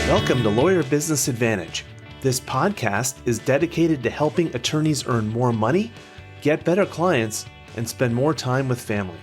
Welcome to Lawyer Business Advantage. This podcast is dedicated to helping attorneys earn more money, get better clients, and spend more time with family.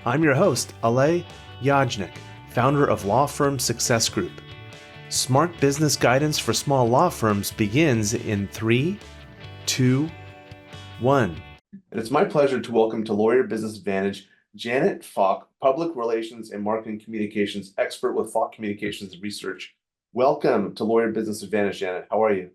I'm your host, Alay and Janet, founder of Law Firm Success Group. Smart business guidance for small law firms begins in 3, 2, 1. And it's my pleasure to welcome to Lawyer Business Advantage Janet Falk, Public Relations and Marketing Communications expert with Falk Communications Research. Welcome to Lawyer Business Advantage, Janet. How are you?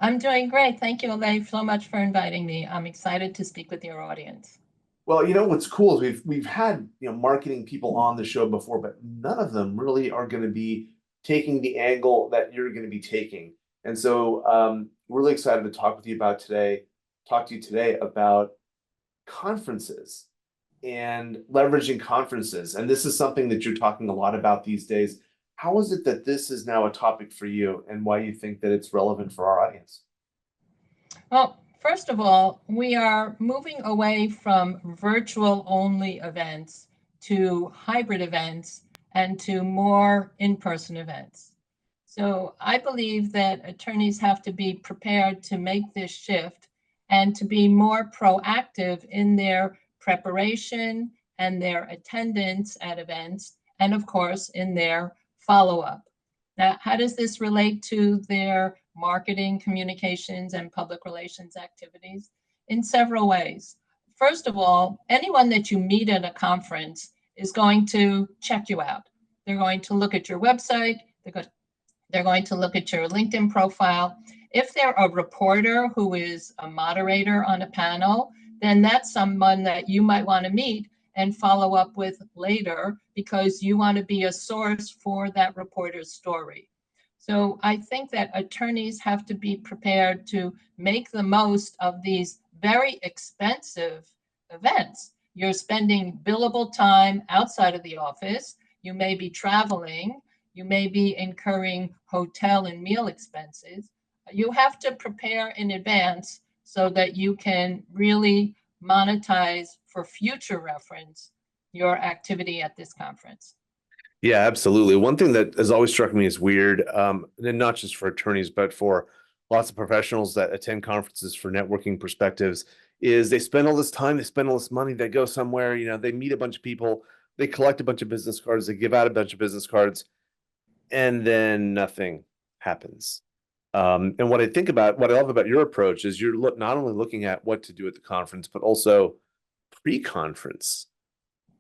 I'm doing great. Thank you, Alay, so much for inviting me. I'm excited to speak with your audience. Well, what's cool is we've had marketing people on the show before, but none of them really are going to be taking the angle that you're going to be taking. And so really excited to talk to you today about conferences and leveraging conferences. And this is something that you're talking a lot about these days. How is it that this is now a topic for you and why you think that it's relevant for our audience? Well, first of all, we are moving away from virtual only events to hybrid events and to more in-person events. So I believe that attorneys have to be prepared to make this shift and to be more proactive in their preparation and their attendance at events, and of course, in their follow-up. Now, how does this relate to their marketing, communications, and public relations activities? In several ways. First of all, anyone that you meet at a conference is going to check you out. They're going to look at your website. They're going to look at your LinkedIn profile. If they're a reporter who is a moderator on a panel, then that's someone that you might want to meet and follow up with later because you want to be a source for that reporter's story. So I think that attorneys have to be prepared to make the most of these very expensive events. You're spending billable time outside of the office. You may be traveling. You may be incurring hotel and meal expenses. You have to prepare in advance so that you can really monetize for future reference your activity at this conference. Yeah, absolutely. One thing that has always struck me as weird, and not just for attorneys, but for lots of professionals that attend conferences for networking perspectives, is they spend all this time, they spend all this money, they go somewhere, they meet a bunch of people, they collect a bunch of business cards, they give out a bunch of business cards, and then nothing happens. And what I love about your approach is you're not only looking at what to do at the conference, but also pre-conference,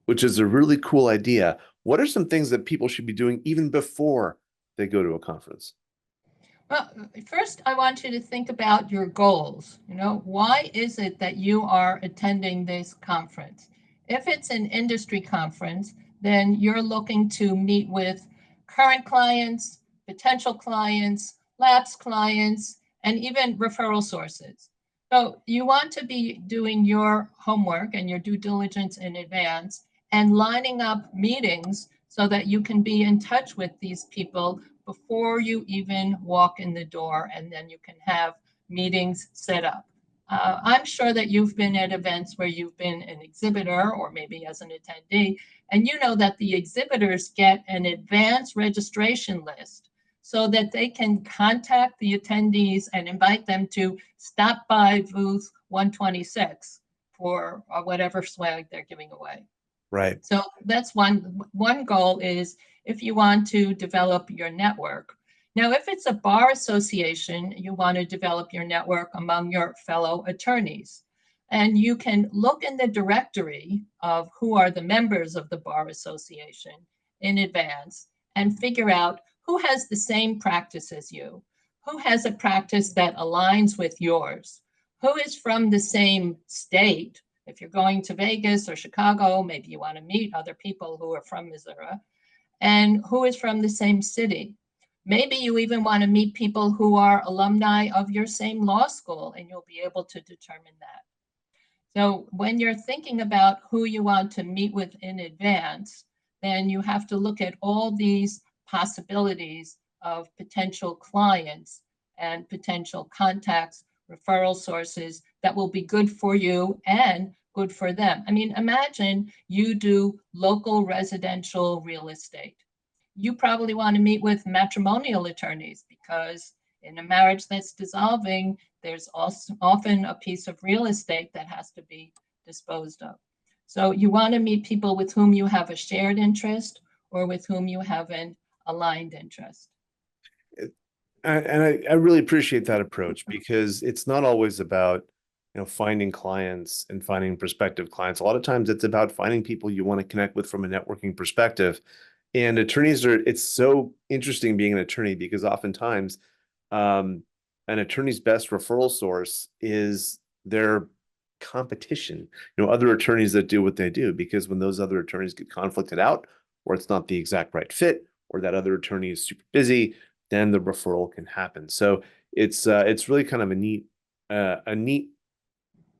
which is a really cool idea. What are some things that people should be doing even before they go to a conference? Well, first, I want you to think about your goals. Why is it that you are attending this conference? If it's an industry conference, then you're looking to meet with current clients, potential clients, lapsed clients, and even referral sources. So you want to be doing your homework and your due diligence in advance and lining up meetings so that you can be in touch with these people before you even walk in the door, and then you can have meetings set up. I'm sure that you've been at events where you've been an exhibitor or maybe as an attendee, and you know that the exhibitors get an advance registration list so that they can contact the attendees and invite them to stop by booth 126 for whatever swag they're giving away. Right. So that's one goal is if you want to develop your network. Now, if it's a bar association, you want to develop your network among your fellow attorneys. And you can look in the directory of who are the members of the bar association in advance and figure out who has the same practice as you, who has a practice that aligns with yours, who is from the same state. If you're going to Vegas or Chicago, maybe you want to meet other people who are from Missouri, and who is from the same city. Maybe you even want to meet people who are alumni of your same law school, and you'll be able to determine that. So when you're thinking about who you want to meet with in advance, then you have to look at all these possibilities of potential clients and potential contacts, referral sources that will be good for you and good for them. I mean, imagine you do local residential real estate. You probably want to meet with matrimonial attorneys because in a marriage that's dissolving, there's also often a piece of real estate that has to be disposed of. So you want to meet people with whom you have a shared interest or with whom you have an aligned interest. And I really appreciate that approach because it's not always about, finding clients and finding prospective clients. A lot of times it's about finding people you want to connect with from a networking perspective. And it's so interesting being an attorney because oftentimes um, an attorney's best referral source is their competition, other attorneys that do what they do, because when those other attorneys get conflicted out, or it's not the exact right fit, or that other attorney is super busy, then the referral can happen. So it's really kind of a neat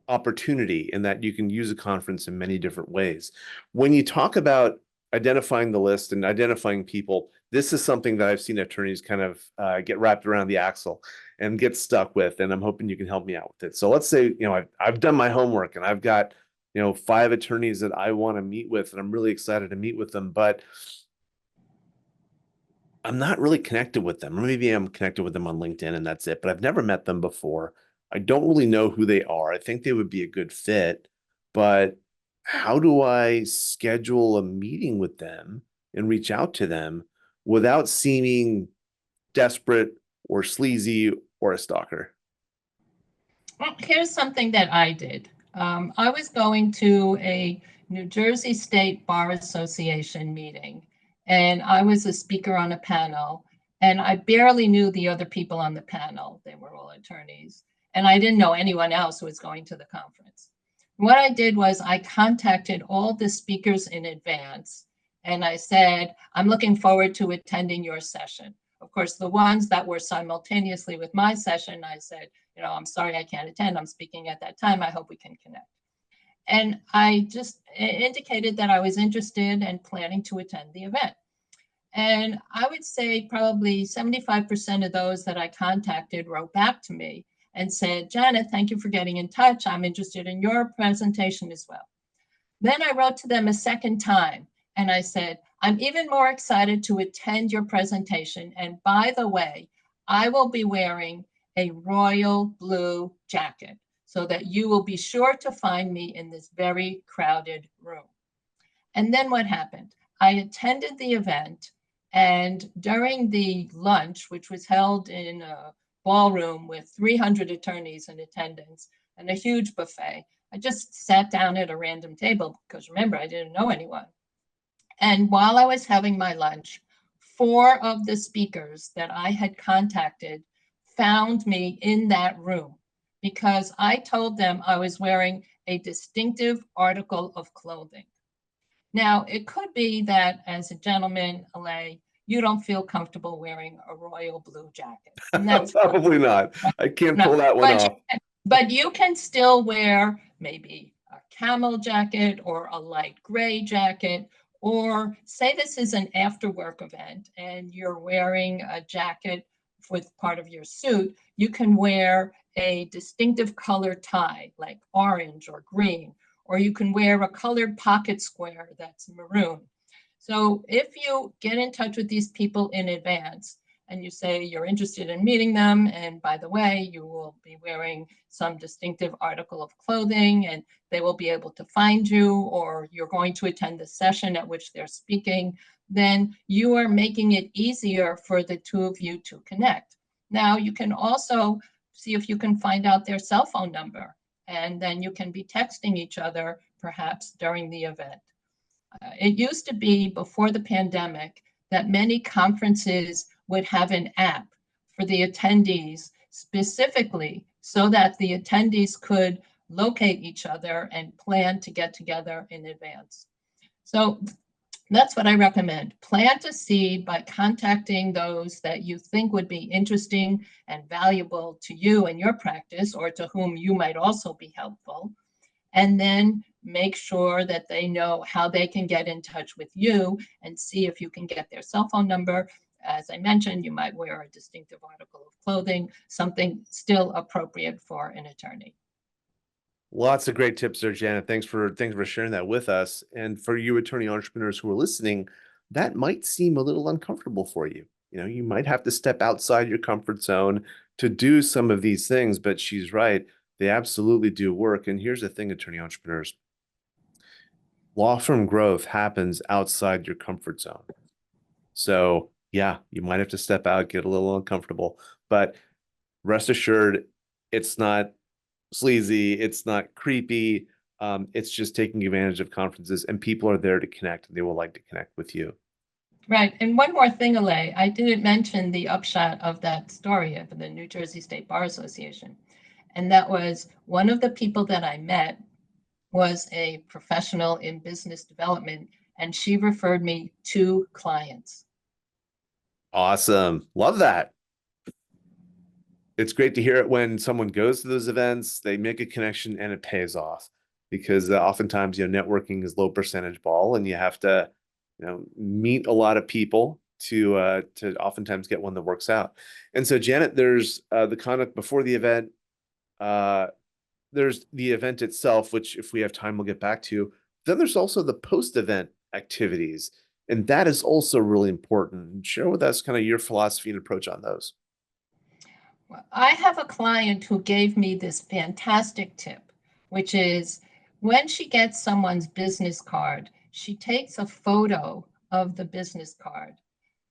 opportunity in that you can use a conference in many different ways. When you talk about identifying the list and identifying people, this is something that I've seen attorneys kind of get wrapped around the axle and get stuck with, and I'm hoping you can help me out with it. So let's say, I've done my homework and I've got, 5 attorneys that I want to meet with, and I'm really excited to meet with them, but I'm not really connected with them. Maybe I'm connected with them on LinkedIn and that's it, but I've never met them before. I don't really know who they are. I think they would be a good fit, but how do I schedule a meeting with them and reach out to them without seeming desperate or sleazy or a stalker? Well, here's something that I did. I was going to a New Jersey State Bar Association meeting, and I was a speaker on a panel, and I barely knew the other people on the panel. They were all attorneys, and I didn't know anyone else who was going to the conference. What I did was I contacted all the speakers in advance, and I said, I'm looking forward to attending your session. Of course, the ones that were simultaneously with my session, I said, I'm sorry I can't attend. I'm speaking at that time. I hope we can connect. And I just indicated that I was interested and planning to attend the event. And I would say probably 75% of those that I contacted wrote back to me and said, Janet, thank you for getting in touch. I'm interested in your presentation as well. Then I wrote to them a second time and I said, I'm even more excited to attend your presentation. And by the way, I will be wearing a royal blue jacket so that you will be sure to find me in this very crowded room. And then what happened? I attended the event, and during the lunch, which was held in a ballroom with 300 attorneys in attendance and a huge buffet, I just sat down at a random table because remember, I didn't know anyone. And while I was having my lunch, 4 of the speakers that I had contacted found me in that room because I told them I was wearing a distinctive article of clothing. Now, it could be that as a gentleman, Alay, you don't feel comfortable wearing a royal blue jacket. And that's Probably not. fine. I can't No, pull that one off. but you can still wear maybe a camel jacket or a light gray jacket, or say this is an after work event and you're wearing a jacket with part of your suit, you can wear a distinctive color tie like orange or green, or you can wear a colored pocket square that's maroon. So if you get in touch with these people in advance and you say you're interested in meeting them, and by the way, you will be wearing some distinctive article of clothing and they will be able to find you, or you're going to attend the session at which they're speaking, then you are making it easier for the 2 of you to connect. Now, you can also see if you can find out their cell phone number, and then you can be texting each other perhaps during the event. It used to be before the pandemic that many conferences would have an app for the attendees specifically so that the attendees could locate each other and plan to get together in advance. So that's what I recommend. Plant a seed by contacting those that you think would be interesting and valuable to you and your practice, or to whom you might also be helpful. And then make sure that they know how they can get in touch with you and see if you can get their cell phone number. As I mentioned, you might wear a distinctive article of clothing, something still appropriate for an attorney. Lots of great tips there, Janet. Thanks for sharing that with us. And for you attorney entrepreneurs who are listening, that might seem a little uncomfortable for you. You might have to step outside your comfort zone to do some of these things, but she's right. They absolutely do work. And here's the thing, attorney entrepreneurs, law firm growth happens outside your comfort zone. So yeah, you might have to step out, get a little uncomfortable, but rest assured, it's not sleazy, it's not creepy. It's just taking advantage of conferences, and people are there to connect, and they will like to connect with you. Right. And one more thing, Alay, I didn't mention the upshot of that story of the New Jersey State Bar Association. And that was one of the people that I met was a professional in business development, and she referred me to clients. Awesome. Love that. It's great to hear it when someone goes to those events, they make a connection, and it pays off, because oftentimes, networking is low percentage ball, and you have to, meet a lot of people to oftentimes get one that works out. And so, Janet, there's the conduct before the event. There's the event itself, which if we have time, we'll get back to. Then there's also the post-event activities, and that is also really important. Share with us kind of your philosophy and approach on those. I have a client who gave me this fantastic tip, which is when she gets someone's business card, she takes a photo of the business card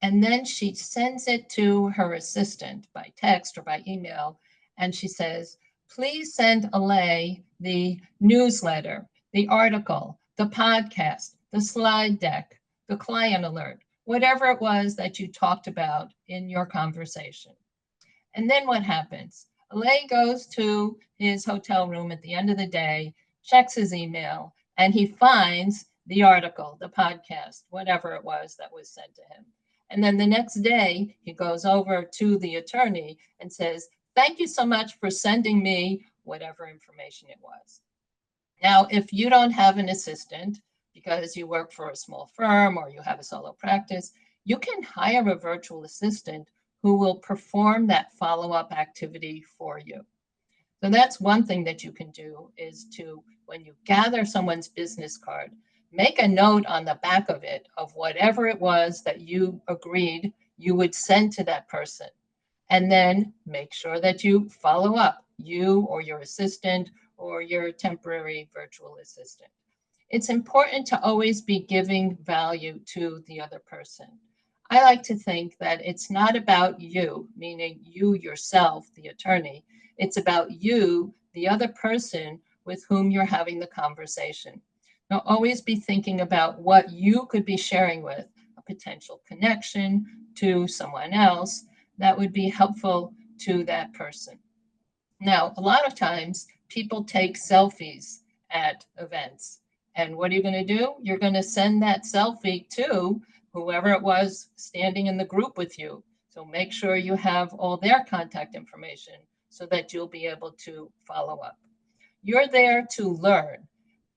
and then she sends it to her assistant by text or by email. And she says, please send Alay the newsletter, the article, the podcast, the slide deck, the client alert, whatever it was that you talked about in your conversation. And then what happens? Alay goes to his hotel room at the end of the day, checks his email, and he finds the article, the podcast, whatever it was that was sent to him. And then the next day, he goes over to the attorney and says, thank you so much for sending me whatever information it was. Now, if you don't have an assistant because you work for a small firm or you have a solo practice, you can hire a virtual assistant who will perform that follow-up activity for you. So that's one thing that you can do is to, when you gather someone's business card, make a note on the back of it of whatever it was that you agreed you would send to that person. And then make sure that you follow up, you or your assistant or your temporary virtual assistant. It's important to always be giving value to the other person. I like to think that it's not about you, meaning you yourself, the attorney. It's about you, the other person with whom you're having the conversation. Now, always be thinking about what you could be sharing with, a potential connection to someone else that would be helpful to that person. Now, a lot of times people take selfies at events. And what are you going to do? You're going to send that selfie to whoever it was standing in the group with you. So make sure you have all their contact information so that you'll be able to follow up. You're there to learn.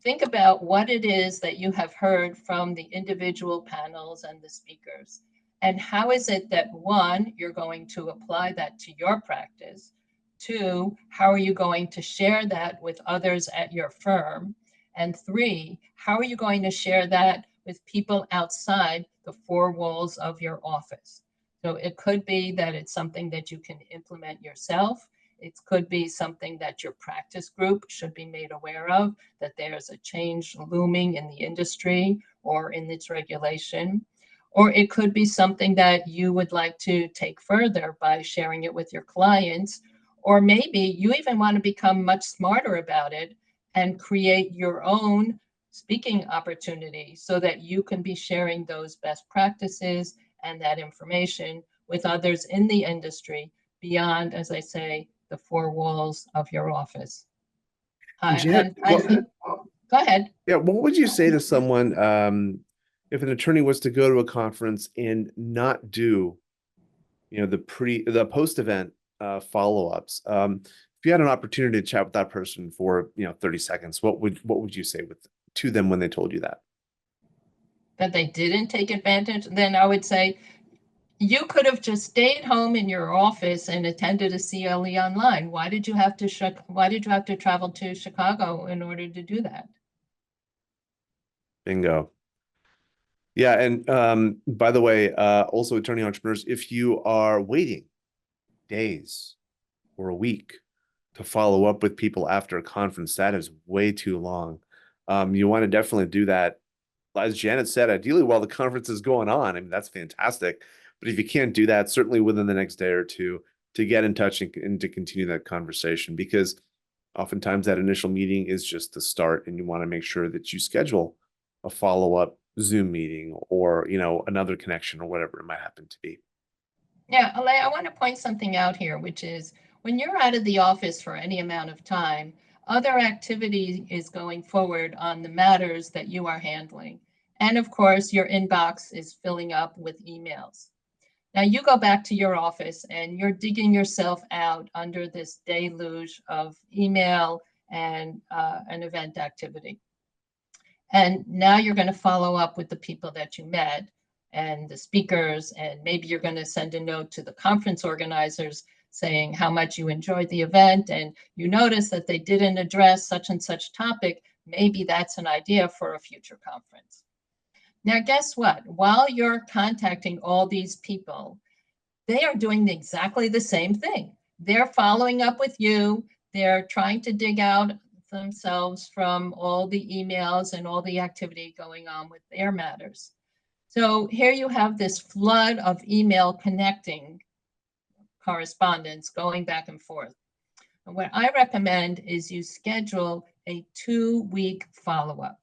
Think about what it is that you have heard from the individual panels and the speakers. And how is it that, one, you're going to apply that to your practice? Two, how are you going to share that with others at your firm? And three, how are you going to share that with people outside the four walls of your office? So it could be that it's something that you can implement yourself. It could be something that your practice group should be made aware of, that there's a change looming in the industry or in its regulation. Or it could be something that you would like to take further by sharing it with your clients. Or maybe you even want to become much smarter about it and create your own speaking opportunity so that you can be sharing those best practices and that information with others in the industry beyond, as I say, the four walls of your office. Janet, Go ahead. yeah, what would you say to someone if an attorney was to go to a conference and not do, the post event follow-ups? If you had an opportunity to chat with that person for 30 seconds, what would you say to them when they told you that? That they didn't take advantage, then I would say you could have just stayed home in your office and attended a CLE online. Why did you have to travel to Chicago in order to do that? Bingo. Yeah, and by the way, also attorney entrepreneurs, if you are waiting days or a week to follow up with people after a conference, that is way too long. You want to definitely do that, as Janet said, ideally while the conference is going on. I mean, that's fantastic. But if you can't do that, certainly within the next day or two, to get in touch and to continue that conversation, because oftentimes that initial meeting is just the start, and you want to make sure that you schedule a follow-up Zoom meeting or, another connection or whatever it might happen to be. Yeah, Alay, I want to point something out here, which is when you're out of the office for any amount of time, other activity is going forward on the matters that you are handling. And of course, your inbox is filling up with emails. Now you go back to your office and you're digging yourself out under this deluge of email and an event activity. And now you're going to follow up with the people that you met and the speakers, and maybe you're going to send a note to the conference organizers saying how much you enjoyed the event and you notice that they didn't address such and such topic. Maybe that's an idea for a future conference. Now, guess what? While you're contacting all these people, they are doing exactly the same thing. They're following up with you. They're trying to dig out themselves from all the emails and all the activity going on with their matters. So here you have this flood of email connecting correspondence going back and forth. And what I recommend is you schedule a 2-week follow-up.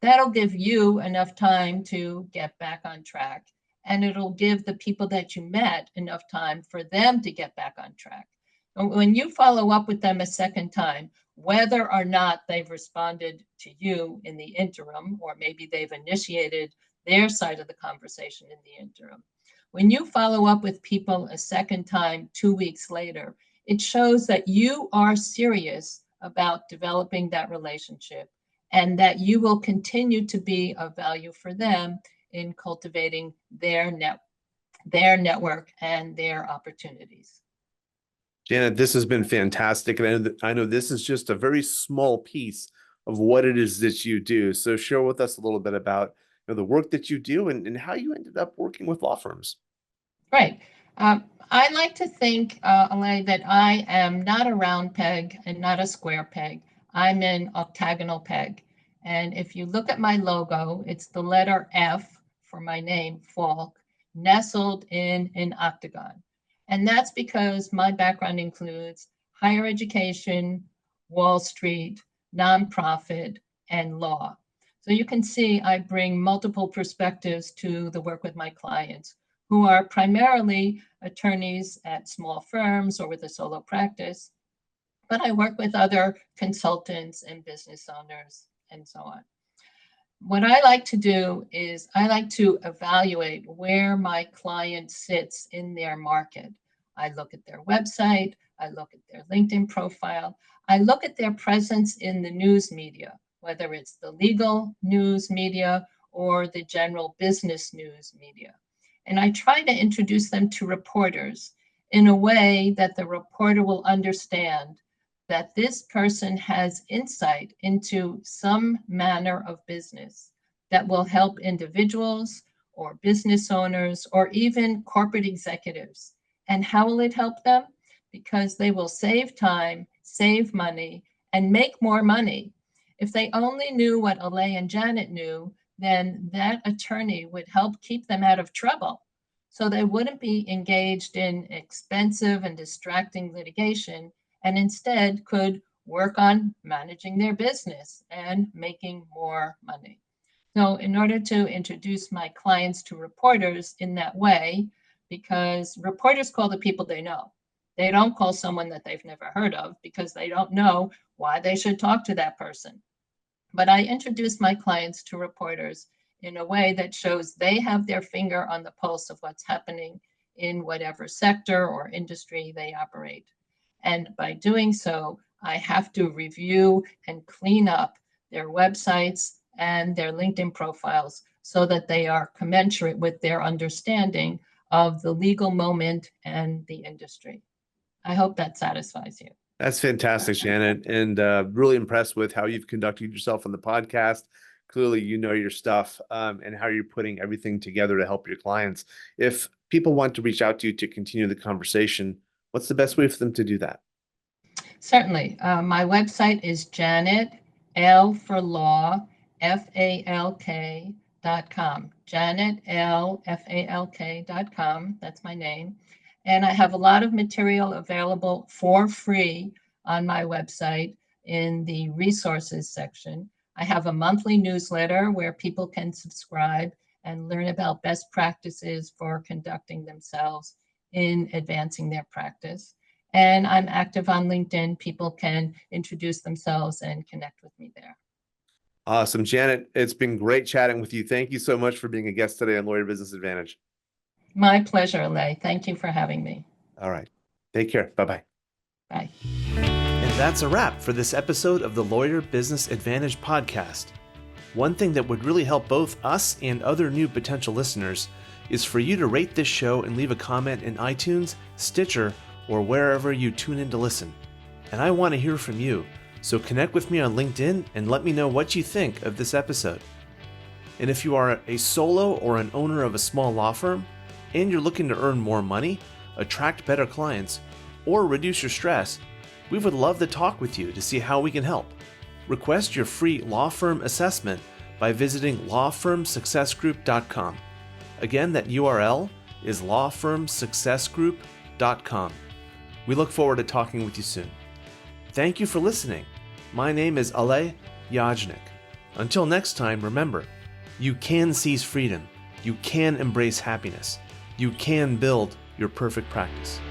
That'll give you enough time to get back on track, and it'll give the people that you met enough time for them to get back on track. When you follow up with them a second time, whether or not they've responded to you in the interim, or maybe they've initiated their side of the conversation in the interim, when you follow up with people a second time 2 weeks later, it shows that you are serious about developing that relationship and that you will continue to be of value for them in cultivating their network and their opportunities. Janet, this has been fantastic. And I know this is just a very small piece of what it is that you do. So share with us a little bit about the work that you do and how you ended up working with law firms. Right. I like to think, Alay, that I am not a round peg and not a square peg. I'm an octagonal peg. And if you look at my logo, it's the letter F for my name, Falk, nestled in an octagon. And that's because my background includes higher education, Wall Street, nonprofit, and law. So you can see I bring multiple perspectives to the work with my clients, who are primarily attorneys at small firms or with a solo practice, but I work with other consultants and business owners and so on. What I like to do is I like to evaluate where my client sits in their market. I look at their website, I look at their LinkedIn profile, I look at their presence in the news media, whether it's the legal news media or the general business news media. And I try to introduce them to reporters in a way that the reporter will understand that this person has insight into some manner of business that will help individuals or business owners or even corporate executives. And how will it help them? Because they will save time, save money, and make more money. If they only knew what Alay and Janet knew, then that attorney would help keep them out of trouble. So they wouldn't be engaged in expensive and distracting litigation, and instead could work on managing their business and making more money. So in order to introduce my clients to reporters in that way, because reporters call the people they know. They don't call someone that they've never heard of because they don't know why they should talk to that person. But I introduce my clients to reporters in a way that shows they have their finger on the pulse of what's happening in whatever sector or industry they operate. And by doing so, I have to review and clean up their websites and their LinkedIn profiles so that they are commensurate with their understanding of the legal moment and the industry. I hope that satisfies you. That's fantastic, Shannon, and really impressed with how you've conducted yourself on the podcast. Clearly, you know your stuff, and how you're putting everything together to help your clients. If people want to reach out to you to continue the conversation, what's the best way for them to do that? Certainly. My website is Janet, L for law, FALK.com. Janet, L, FALK.com. That's my name. And I have a lot of material available for free on my website in the resources section. I have a monthly newsletter where people can subscribe and learn about best practices for conducting themselves in advancing their practice. And I'm active on LinkedIn. People can introduce themselves and connect with me there. Awesome. Janet, it's been great chatting with you. Thank you so much for being a guest today on Lawyer Business Advantage. My pleasure, Alay. Thank you for having me. All right. Take care. Bye-bye. Bye. And that's a wrap for this episode of the Lawyer Business Advantage podcast. One thing that would really help both us and other new potential listeners is for you to rate this show and leave a comment in iTunes, Stitcher, or wherever you tune in to listen. And I want to hear from you, so connect with me on LinkedIn and let me know what you think of this episode. And if you are a solo or an owner of a small law firm, and you're looking to earn more money, attract better clients, or reduce your stress, we would love to talk with you to see how we can help. Request your free law firm assessment by visiting lawfirmsuccessgroup.com. Again, that URL is lawfirmsuccessgroup.com. We look forward to talking with you soon. Thank you for listening. My name is Alay and Until next time, remember, you can seize freedom, you can embrace happiness, you can build your perfect practice.